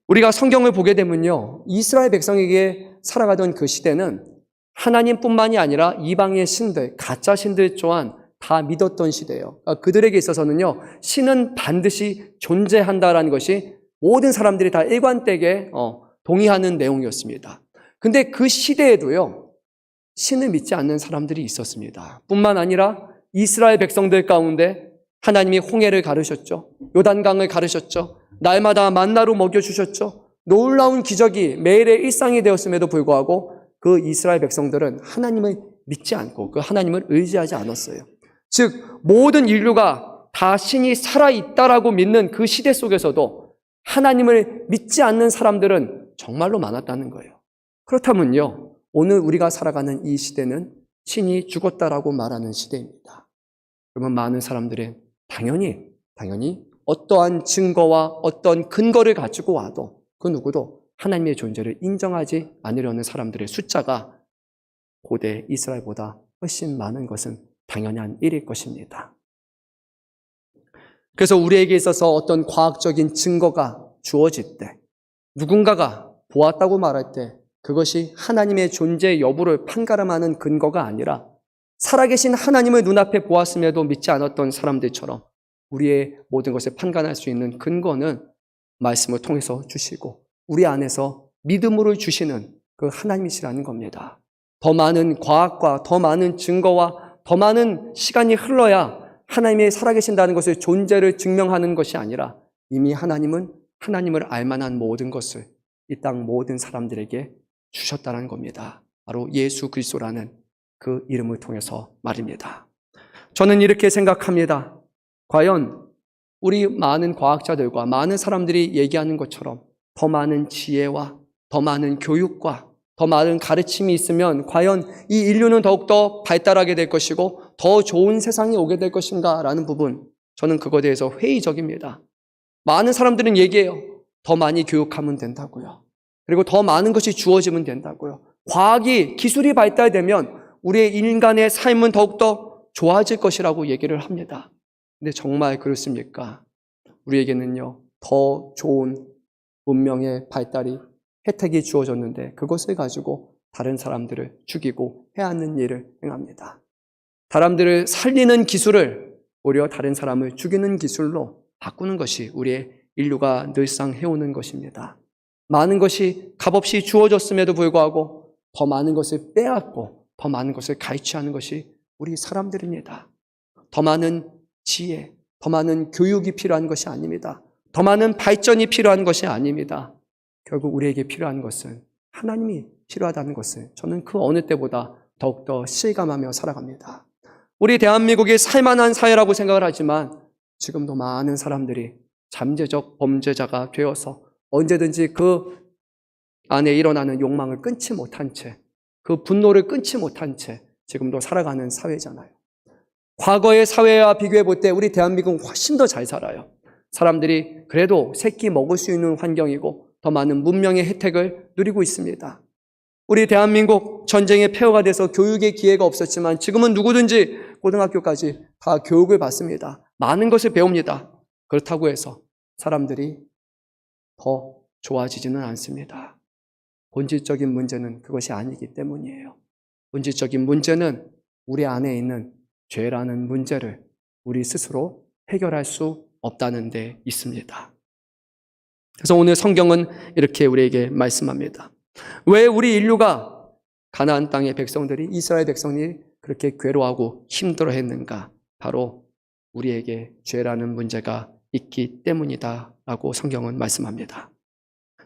우리가 성경을 보게 되면요, 이스라엘 백성에게 살아가던 그 시대는 하나님뿐만이 아니라 이방의 신들, 가짜 신들 또한 다 믿었던 시대예요. 그들에게 있어서는요, 신은 반드시 존재한다라는 것이 모든 사람들이 다 일관되게 동의하는 내용이었습니다. 근데 그 시대에도요, 신을 믿지 않는 사람들이 있었습니다. 뿐만 아니라 이스라엘 백성들 가운데 하나님이 홍해를 가르셨죠. 요단강을 가르셨죠. 날마다 만나로 먹여주셨죠. 놀라운 기적이 매일의 일상이 되었음에도 불구하고 그 이스라엘 백성들은 하나님을 믿지 않고 그 하나님을 의지하지 않았어요. 즉 모든 인류가 다 신이 살아있다라고 믿는 그 시대 속에서도 하나님을 믿지 않는 사람들은 정말로 많았다는 거예요. 그렇다면요, 오늘 우리가 살아가는 이 시대는 신이 죽었다라고 말하는 시대입니다. 그러면 많은 사람들은 당연히 어떠한 증거와 어떤 근거를 가지고 와도 그 누구도 하나님의 존재를 인정하지 않으려는 사람들의 숫자가 고대 이스라엘보다 훨씬 많은 것은 당연한 일일 것입니다. 그래서 우리에게 있어서 어떤 과학적인 증거가 주어질 때, 누군가가 보았다고 말할 때 그것이 하나님의 존재 여부를 판가름하는 근거가 아니라 살아계신 하나님을 눈앞에 보았음에도 믿지 않았던 사람들처럼 우리의 모든 것을 판단할 수 있는 근거는 말씀을 통해서 주시고 우리 안에서 믿음으로 주시는 그 하나님이시라는 겁니다. 더 많은 과학과 더 많은 증거와 더 많은 시간이 흘러야 하나님이 살아계신다는 것을 존재를 증명하는 것이 아니라 이미 하나님은 하나님을 알만한 모든 것을 이 땅 모든 사람들에게 주셨다는 겁니다. 바로 예수 그리스도라는 그 이름을 통해서 말입니다. 저는 이렇게 생각합니다. 과연 우리 많은 과학자들과 많은 사람들이 얘기하는 것처럼 더 많은 지혜와 더 많은 교육과 더 많은 가르침이 있으면 과연 이 인류는 더욱더 발달하게 될 것이고 더 좋은 세상이 오게 될 것인가 라는 부분, 저는 그거에 대해서 회의적입니다. 많은 사람들은 얘기해요. 더 많이 교육하면 된다고요. 그리고 더 많은 것이 주어지면 된다고요. 과학이, 기술이 발달되면 우리의 인간의 삶은 더욱더 좋아질 것이라고 얘기를 합니다. 근데 정말 그렇습니까? 우리에게는요, 더 좋은 문명의 발달이 혜택이 주어졌는데 그것을 가지고 다른 사람들을 죽이고 해하는 일을 행합니다. 사람들을 살리는 기술을 오히려 다른 사람을 죽이는 기술로 바꾸는 것이 우리의 인류가 늘상 해오는 것입니다. 많은 것이 값없이 주어졌음에도 불구하고 더 많은 것을 빼앗고 더 많은 것을 갈취하는 것이 우리 사람들입니다. 더 많은 지혜, 더 많은 교육이 필요한 것이 아닙니다. 더 많은 발전이 필요한 것이 아닙니다. 결국 우리에게 필요한 것은 하나님이 필요하다는 것을 저는 그 어느 때보다 더욱더 실감하며 살아갑니다. 우리 대한민국이 살만한 사회라고 생각을 하지만 지금도 많은 사람들이 잠재적 범죄자가 되어서 언제든지 그 안에 일어나는 욕망을 끊지 못한 채, 그 분노를 끊지 못한 채 지금도 살아가는 사회잖아요. 과거의 사회와 비교해 볼 때 우리 대한민국은 훨씬 더 잘 살아요. 사람들이 그래도 새끼 먹을 수 있는 환경이고 더 많은 문명의 혜택을 누리고 있습니다. 우리 대한민국 전쟁의 폐허가 돼서 교육의 기회가 없었지만 지금은 누구든지 고등학교까지 다 교육을 받습니다. 많은 것을 배웁니다. 그렇다고 해서 사람들이 더 좋아지지는 않습니다. 본질적인 문제는 그것이 아니기 때문이에요. 본질적인 문제는 우리 안에 있는 죄라는 문제를 우리 스스로 해결할 수 없다는 데 있습니다. 그래서 오늘 성경은 이렇게 우리에게 말씀합니다. 왜 우리 인류가 가나안 땅의 백성들이, 이스라엘 백성이 그렇게 괴로워하고 힘들어했는가? 바로 우리에게 죄라는 문제가 있기 때문이다라고 성경은 말씀합니다.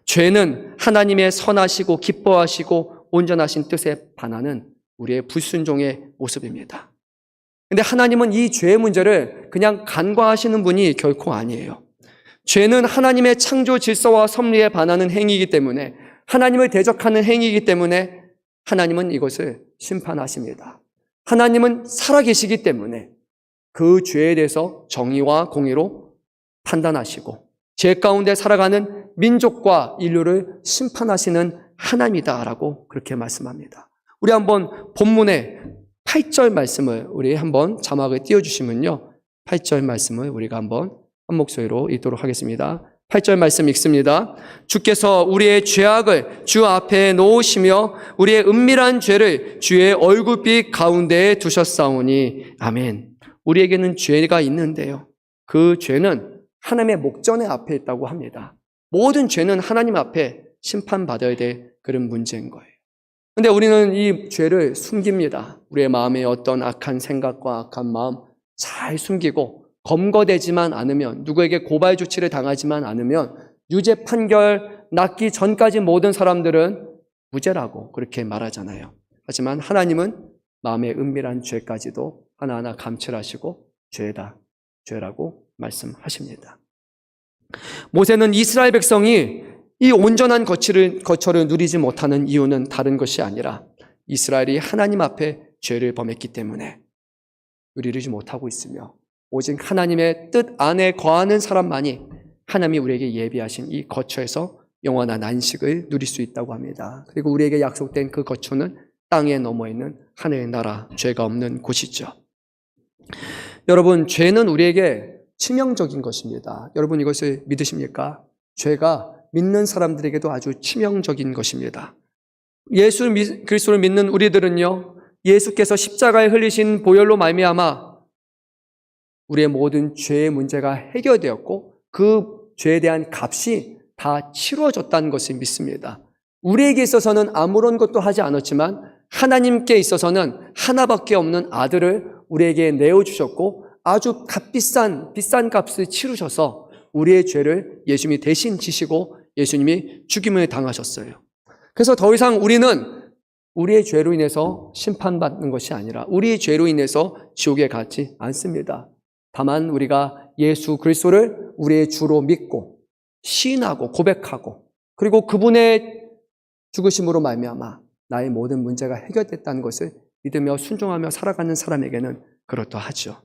죄는 하나님의 선하시고 기뻐하시고 온전하신 뜻에 반하는 우리의 불순종의 모습입니다. 근데 하나님은 이 죄의 문제를 그냥 간과하시는 분이 결코 아니에요. 죄는 하나님의 창조 질서와 섭리에 반하는 행위이기 때문에, 하나님을 대적하는 행위이기 때문에 하나님은 이것을 심판하십니다. 하나님은 살아계시기 때문에 그 죄에 대해서 정의와 공의로 판단하시고 죄 가운데 살아가는 민족과 인류를 심판하시는 하나님이다라고 그렇게 말씀합니다. 우리 한번 본문의 8절 말씀을 우리 한번 자막을 띄워주시면요. 8절 말씀을 우리가 한번 한 목소리로 읽도록 하겠습니다. 8절 말씀 읽습니다. 주께서 우리의 죄악을 주 앞에 놓으시며 우리의 은밀한 죄를 주의 얼굴빛 가운데에 두셨사오니 아멘. 우리에게는 죄가 있는데요. 그 죄는 하나님의 목전의 앞에 있다고 합니다. 모든 죄는 하나님 앞에 심판받아야 될 그런 문제인 거예요. 근데 우리는 이 죄를 숨깁니다. 우리의 마음에 어떤 악한 생각과 악한 마음 잘 숨기고 검거되지만 않으면, 누구에게 고발 조치를 당하지만 않으면 유죄 판결 났기 전까지 모든 사람들은 무죄라고 그렇게 말하잖아요. 하지만 하나님은 마음의 은밀한 죄까지도 하나하나 감찰하시고 죄라고 말씀하십니다. 모세는 이스라엘 백성이 이 온전한 거처를 누리지 못하는 이유는 다른 것이 아니라 이스라엘이 하나님 앞에 죄를 범했기 때문에 누리지 못하고 있으며, 오직 하나님의 뜻 안에 거하는 사람만이 하나님이 우리에게 예비하신 이 거처에서 영원한 안식을 누릴 수 있다고 합니다. 그리고 우리에게 약속된 그 거처는 땅에 넘어 있는 하늘의 나라, 죄가 없는 곳이죠. 여러분, 죄는 우리에게 치명적인 것입니다. 여러분, 이것을 믿으십니까? 죄가 믿는 사람들에게도 아주 치명적인 것입니다. 예수 그리스도를 믿는 우리들은요, 예수께서 십자가에 흘리신 보혈로 말미암아 우리의 모든 죄의 문제가 해결되었고 그 죄에 대한 값이 다 치루어졌다는 것을 믿습니다. 우리에게 있어서는 아무런 것도 하지 않았지만 하나님께 있어서는 하나밖에 없는 아들을 우리에게 내어주셨고 아주 비싼 값을 치르셔서 우리의 죄를 예수님이 대신 지시고 예수님이 죽임을 당하셨어요. 그래서 더 이상 우리는 우리의 죄로 인해서 심판받는 것이 아니라 우리의 죄로 인해서 지옥에 가지 않습니다. 다만 우리가 예수 그리스도를 우리의 주로 믿고 시인하고 고백하고 그리고 그분의 죽으심으로 말미암아 나의 모든 문제가 해결됐다는 것을 믿으며 순종하며 살아가는 사람에게는 그렇다하죠.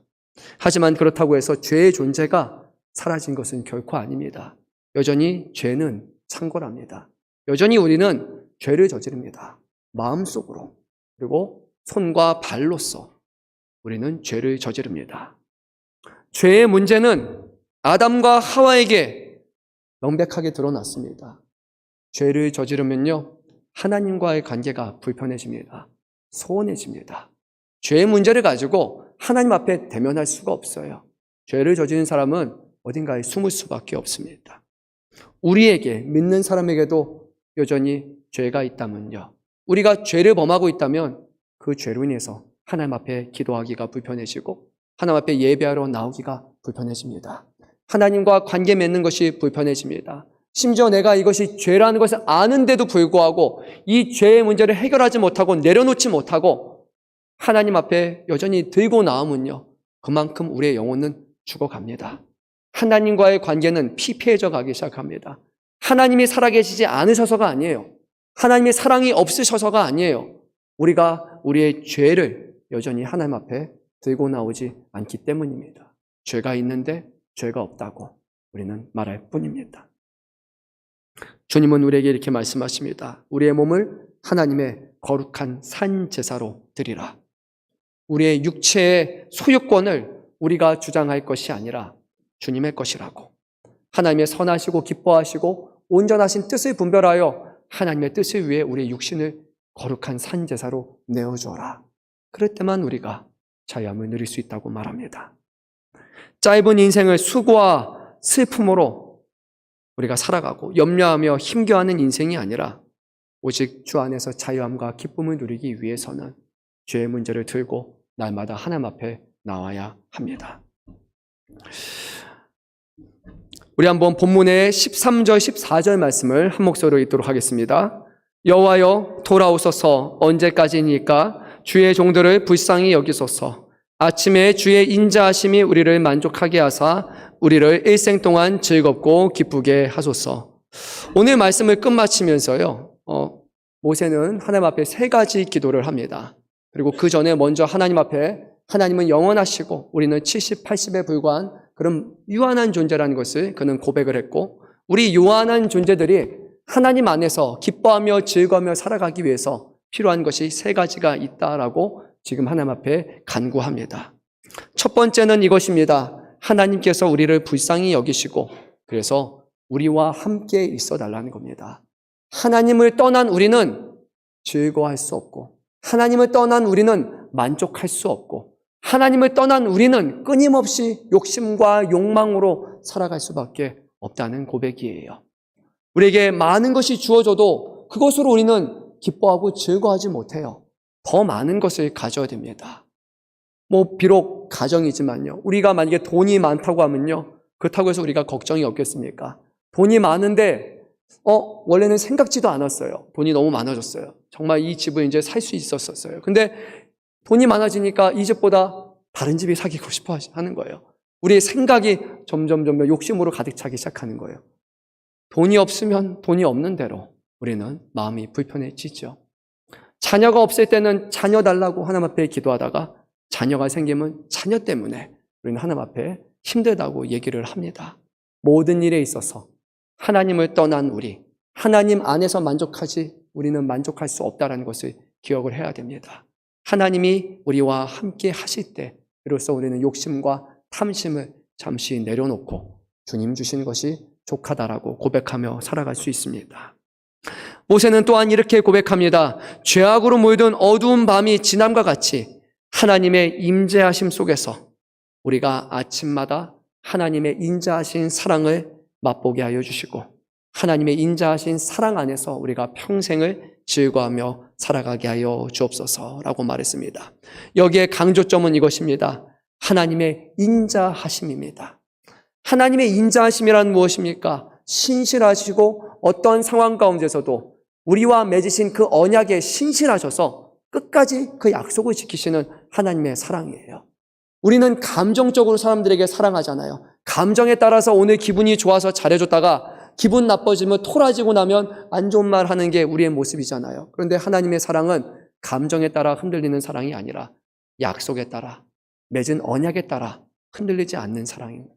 하지만 그렇다고 해서 죄의 존재가 사라진 것은 결코 아닙니다. 여전히 죄는 창궐합니다. 여전히 우리는 죄를 저지릅니다. 마음속으로 그리고 손과 발로써 우리는 죄를 저지릅니다. 죄의 문제는 아담과 하와에게 명백하게 드러났습니다. 죄를 저지르면요, 하나님과의 관계가 불편해집니다. 소원해집니다. 죄의 문제를 가지고 하나님 앞에 대면할 수가 없어요. 죄를 저지른 사람은 어딘가에 숨을 수밖에 없습니다. 우리에게, 믿는 사람에게도 여전히 죄가 있다면요, 우리가 죄를 범하고 있다면 그 죄로 인해서 하나님 앞에 기도하기가 불편해지고 하나님 앞에 예배하러 나오기가 불편해집니다. 하나님과 관계 맺는 것이 불편해집니다. 심지어 내가 이것이 죄라는 것을 아는데도 불구하고 이 죄의 문제를 해결하지 못하고 내려놓지 못하고 하나님 앞에 여전히 들고 나오면요, 그만큼 우리의 영혼은 죽어갑니다. 하나님과의 관계는 피폐해져 가기 시작합니다. 하나님이 살아계시지 않으셔서가 아니에요. 하나님의 사랑이 없으셔서가 아니에요. 우리가 우리의 죄를 여전히 하나님 앞에 들고 나오지 않기 때문입니다. 죄가 있는데 죄가 없다고 우리는 말할 뿐입니다. 주님은 우리에게 이렇게 말씀하십니다. 우리의 몸을 하나님의 거룩한 산 제사로 드리라. 우리의 육체의 소유권을 우리가 주장할 것이 아니라 주님의 것이라고. 하나님의 선하시고 기뻐하시고 온전하신 뜻을 분별하여 하나님의 뜻을 위해 우리의 육신을 거룩한 산 제사로 내어주어라. 그럴 때만 우리가 자유함을 누릴 수 있다고 말합니다. 짧은 인생을 수고와 슬픔으로 우리가 살아가고 염려하며 힘겨워하는 인생이 아니라 오직 주 안에서 자유함과 기쁨을 누리기 위해서는 죄의 문제를 들고 날마다 하나님 앞에 나와야 합니다. 우리 한번 본문의 13절, 14절 말씀을 한 목소리로 읽도록 하겠습니다. 여호와여 돌아오소서. 언제까지니까 주의 종들을 불쌍히 여기소서. 아침에 주의 인자하심이 우리를 만족하게 하사 우리를 일생 동안 즐겁고 기쁘게 하소서. 오늘 말씀을 끝마치면서요, 모세는 하나님 앞에 3가지 기도를 합니다. 그리고 그 전에 먼저 하나님 앞에 하나님은 영원하시고 우리는 70, 80에 불과한 그런 유한한 존재라는 것을 그는 고백을 했고, 우리 유한한 존재들이 하나님 안에서 기뻐하며 즐거워하며 살아가기 위해서 필요한 것이 3가지가 있다라고 지금 하나님 앞에 간구합니다. 첫 번째는 이것입니다. 하나님께서 우리를 불쌍히 여기시고 그래서 우리와 함께 있어 달라는 겁니다. 하나님을 떠난 우리는 즐거워할 수 없고 하나님을 떠난 우리는 만족할 수 없고 하나님을 떠난 우리는 끊임없이 욕심과 욕망으로 살아갈 수밖에 없다는 고백이에요. 우리에게 많은 것이 주어져도 그것으로 우리는 기뻐하고 즐거워하지 못해요. 더 많은 것을 가져야 됩니다. 비록 가정이지만요. 우리가 만약에 돈이 많다고 하면요. 그렇다고 해서 우리가 걱정이 없겠습니까? 돈이 많은데 원래는 생각지도 않았어요. 돈이 너무 많아졌어요. 정말 이 집을 이제 살 수 있었어요. 근데 돈이 많아지니까 이 집보다 다른 집이 사귀고 싶어 하는 거예요. 우리의 생각이 점점 욕심으로 가득 차기 시작하는 거예요. 돈이 없으면 돈이 없는 대로 우리는 마음이 불편해지죠. 자녀가 없을 때는 자녀 달라고 하나님 앞에 기도하다가 자녀가 생기면 자녀 때문에 우리는 하나님 앞에 힘들다고 얘기를 합니다. 모든 일에 있어서 하나님을 떠난 우리, 하나님 안에서 만족하지 우리는 만족할 수 없다는 것을 기억을 해야 됩니다. 하나님이 우리와 함께 하실 때 비로소 우리는 욕심과 탐심을 잠시 내려놓고 주님 주신 것이 족하다라고 고백하며 살아갈 수 있습니다. 모세는 또한 이렇게 고백합니다. 죄악으로 물든 어두운 밤이 지남과 같이 하나님의 임재하심 속에서 우리가 아침마다 하나님의 인자하신 사랑을 맛보게 하여 주시고 하나님의 인자하신 사랑 안에서 우리가 평생을 즐거워하며 살아가게 하여 주옵소서라고 말했습니다. 여기에 강조점은 이것입니다. 하나님의 인자하심입니다. 하나님의 인자하심이란 무엇입니까? 신실하시고 어떤 상황 가운데서도 우리와 맺으신 그 언약에 신실하셔서 끝까지 그 약속을 지키시는 하나님의 사랑이에요. 우리는 감정적으로 사람들에게 사랑하잖아요. 감정에 따라서 오늘 기분이 좋아서 잘해줬다가 기분 나빠지면 토라지고 나면 안 좋은 말 하는 게 우리의 모습이잖아요. 그런데 하나님의 사랑은 감정에 따라 흔들리는 사랑이 아니라 약속에 따라 맺은 언약에 따라 흔들리지 않는 사랑입니다.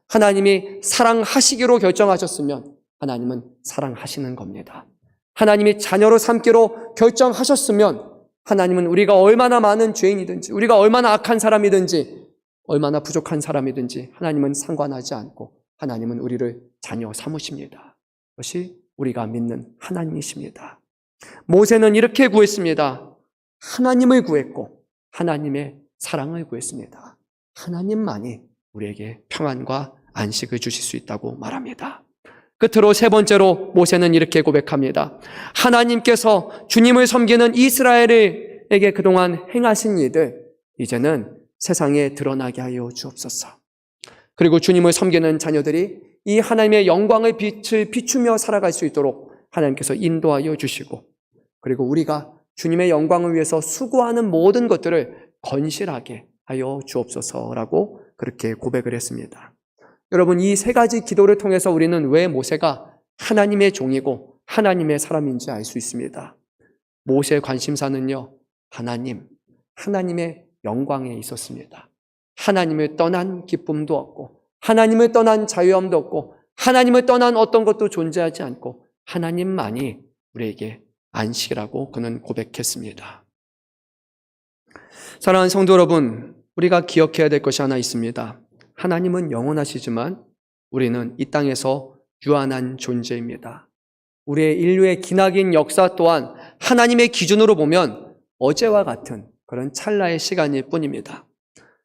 하나님이 사랑하시기로 결정하셨으면 하나님은 사랑하시는 겁니다. 하나님이 자녀로 삼기로 결정하셨으면 하나님은 우리가 얼마나 많은 죄인이든지 우리가 얼마나 악한 사람이든지 얼마나 부족한 사람이든지 하나님은 상관하지 않고 하나님은 우리를 자녀 삼으십니다. 그것이 우리가 믿는 하나님이십니다. 모세는 이렇게 구했습니다. 하나님을 구했고 하나님의 사랑을 구했습니다. 하나님만이 우리에게 평안과 안식을 주실 수 있다고 말합니다. 끝으로 세 번째로 모세는 이렇게 고백합니다. 하나님께서 주님을 섬기는 이스라엘에게 그동안 행하신 일들 이제는 세상에 드러나게 하여 주옵소서. 그리고 주님을 섬기는 자녀들이 이 하나님의 영광의 빛을 비추며 살아갈 수 있도록 하나님께서 인도하여 주시고 그리고 우리가 주님의 영광을 위해서 수고하는 모든 것들을 건실하게 하여 주옵소서라고 그렇게 고백을 했습니다. 여러분, 이 세 가지 기도를 통해서 우리는 왜 모세가 하나님의 종이고 하나님의 사람인지 알 수 있습니다. 모세의 관심사는요, 하나님의 영광에 있었습니다. 하나님을 떠난 기쁨도 없고 하나님을 떠난 자유함도 없고 하나님을 떠난 어떤 것도 존재하지 않고 하나님만이 우리에게 안식이라고 그는 고백했습니다. 사랑하는 성도 여러분, 우리가 기억해야 될 것이 하나 있습니다. 하나님은 영원하시지만 우리는 이 땅에서 유한한 존재입니다. 우리의 인류의 기나긴 역사 또한 하나님의 기준으로 보면 어제와 같은 그런 찰나의 시간일 뿐입니다.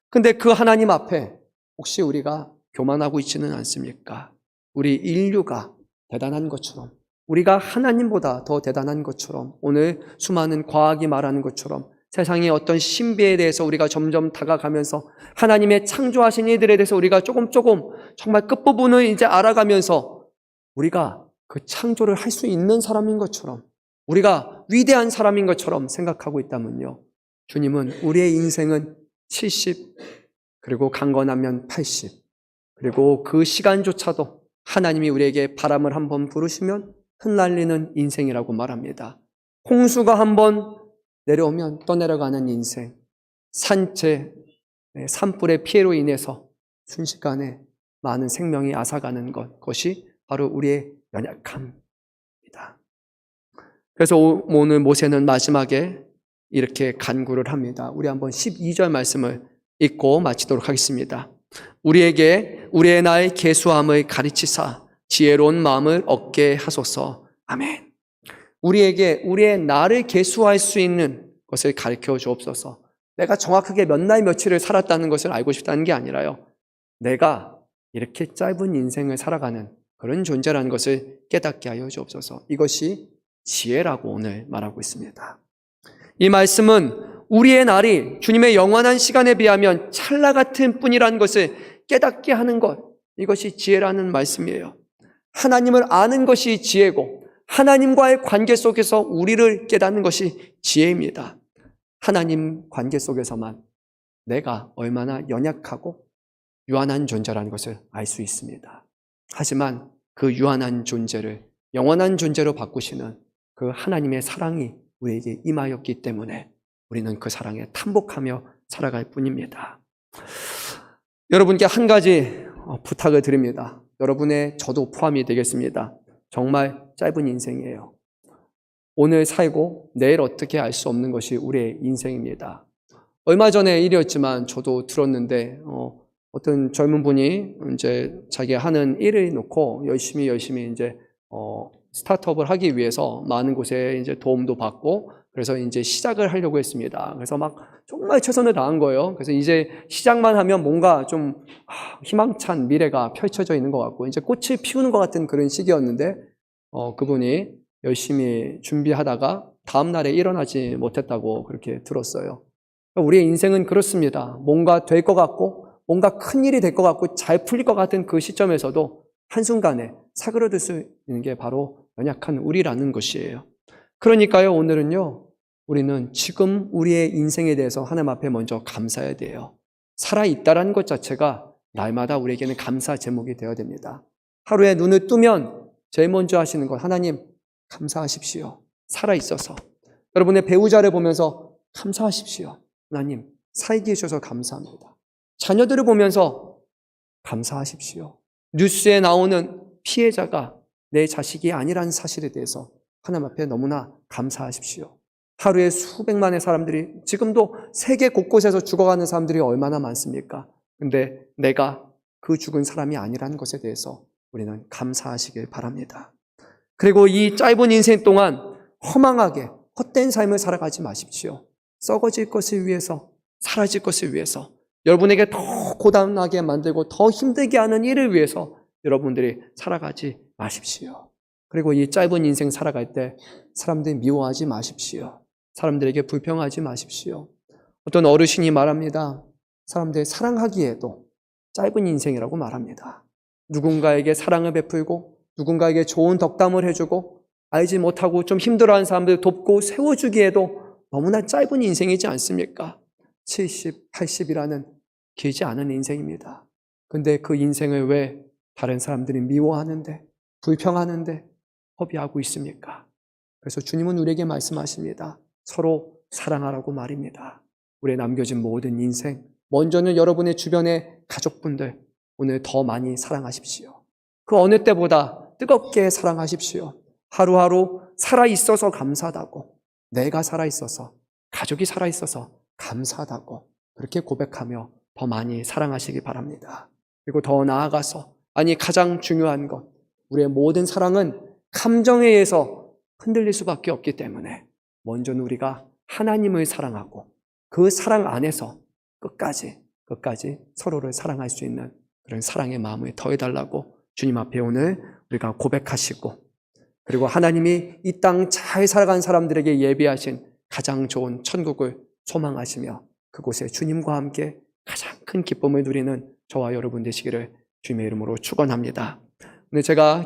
근데 그 하나님 앞에 혹시 우리가 교만하고 있지는 않습니까? 우리 인류가 대단한 것처럼, 우리가 하나님보다 더 대단한 것처럼, 오늘 수많은 과학이 말하는 것처럼 세상의 어떤 신비에 대해서 우리가 점점 다가가면서 하나님의 창조하신 이들에 대해서 우리가 조금 정말 끝부분을 이제 알아가면서 우리가 그 창조를 할 수 있는 사람인 것처럼, 우리가 위대한 사람인 것처럼 생각하고 있다면요, 주님은 우리의 인생은 70, 그리고 강건하면 80, 그리고 그 시간조차도 하나님이 우리에게 바람을 한번 부르시면 흩날리는 인생이라고 말합니다. 홍수가 한번 내려오면 떠내려가는 인생, 산불의 피해로 인해서 순식간에 많은 생명이 앗아가는 그것이 바로 우리의 연약함입니다. 그래서 오늘 모세는 마지막에 이렇게 간구를 합니다. 우리 한번 12절 말씀을 읽고 마치도록 하겠습니다. 우리에게 우리의 나의 계수함을 가르치사 지혜로운 마음을 얻게 하소서. 아멘. 우리에게 우리의 나를 계수할 수 있는 것을 가르쳐 주옵소서. 내가 정확하게 몇 날 며칠을 살았다는 것을 알고 싶다는 게 아니라요, 내가 이렇게 짧은 인생을 살아가는 그런 존재라는 것을 깨닫게 하여 주옵소서. 이것이 지혜라고 오늘 말하고 있습니다. 이 말씀은 우리의 날이 주님의 영원한 시간에 비하면 찰나 같은 뿐이라는 것을 깨닫게 하는 것, 이것이 지혜라는 말씀이에요. 하나님을 아는 것이 지혜고 하나님과의 관계 속에서 우리를 깨닫는 것이 지혜입니다. 하나님 관계 속에서만 내가 얼마나 연약하고 유한한 존재라는 것을 알 수 있습니다. 하지만 그 유한한 존재를 영원한 존재로 바꾸시는 그 하나님의 사랑이 우리에게 임하였기 때문에 우리는 그 사랑에 탐복하며 살아갈 뿐입니다. 여러분께 한 가지 부탁을 드립니다. 여러분의 저도 포함이 되겠습니다. 정말 짧은 인생이에요. 오늘 살고 내일 어떻게 알 수 없는 것이 우리의 인생입니다. 얼마 전에 일이었지만 저도 들었는데 어떤 젊은 분이 이제 자기 하는 일을 놓고 열심히 이제 스타트업을 하기 위해서 많은 곳에 이제 도움도 받고 그래서 이제 시작을 하려고 했습니다. 그래서 막 정말 최선을 다한 거예요. 그래서 이제 시작만 하면 뭔가 좀 희망찬 미래가 펼쳐져 있는 것 같고 이제 꽃을 피우는 것 같은 그런 시기였는데 그분이 열심히 준비하다가 다음 날에 일어나지 못했다고 그렇게 들었어요. 우리의 인생은 그렇습니다. 뭔가 될 것 같고 뭔가 큰 일이 될 것 같고 잘 풀릴 것 같은 그 시점에서도 한순간에 사그러들 수 있는 게 바로 연약한 우리라는 것이에요. 그러니까요, 오늘은요, 우리는 지금 우리의 인생에 대해서 하나님 앞에 먼저 감사해야 돼요. 살아있다라는 것 자체가 날마다 우리에게는 감사 제목이 되어야 됩니다. 하루에 눈을 뜨면 제일 먼저 하시는 것, 하나님 감사하십시오. 살아있어서. 여러분의 배우자를 보면서 감사하십시오. 하나님 살게 해주셔서 감사합니다. 자녀들을 보면서 감사하십시오. 뉴스에 나오는 피해자가 내 자식이 아니라는 사실에 대해서 하나님 앞에 너무나 감사하십시오. 하루에 수백만의 사람들이 지금도 세계 곳곳에서 죽어가는 사람들이 얼마나 많습니까? 근데 내가 그 죽은 사람이 아니라는 것에 대해서 우리는 감사하시길 바랍니다. 그리고 이 짧은 인생 동안 허망하게 헛된 삶을 살아가지 마십시오. 썩어질 것을 위해서, 사라질 것을 위해서, 여러분에게 더 고단하게 만들고 더 힘들게 하는 일을 위해서 여러분들이 살아가지 마십시오. 그리고 이 짧은 인생 살아갈 때 사람들이 미워하지 마십시오. 사람들에게 불평하지 마십시오. 어떤 어르신이 말합니다. 사람들이 사랑하기에도 짧은 인생이라고 말합니다. 누군가에게 사랑을 베풀고 누군가에게 좋은 덕담을 해주고 알지 못하고 좀 힘들어하는 사람들 돕고 세워주기에도 너무나 짧은 인생이지 않습니까? 70, 80이라는 길지 않은 인생입니다. 근데 그 인생을 왜 다른 사람들이 미워하는데 불평하는데 허비하고 있습니까? 그래서 주님은 우리에게 말씀하십니다. 서로 사랑하라고 말입니다. 우리의 남겨진 모든 인생, 먼저는 여러분의 주변의 가족분들 오늘 더 많이 사랑하십시오. 그 어느 때보다 뜨겁게 사랑하십시오. 하루하루 살아있어서 감사하다고, 내가 살아있어서, 가족이 살아있어서 감사하다고 그렇게 고백하며 더 많이 사랑하시기 바랍니다. 그리고 더 나아가서 가장 중요한 것, 우리의 모든 사랑은 감정에 의해서 흔들릴 수밖에 없기 때문에 먼저는 우리가 하나님을 사랑하고 그 사랑 안에서 끝까지 서로를 사랑할 수 있는 그런 사랑의 마음을 더해달라고 주님 앞에 오늘 우리가 고백하시고, 그리고 하나님이 이 땅 잘 살아간 사람들에게 예비하신 가장 좋은 천국을 소망하시며 그곳에 주님과 함께 가장 큰 기쁨을 누리는 저와 여러분 되시기를 주님의 이름으로 축원합니다. 오늘 제가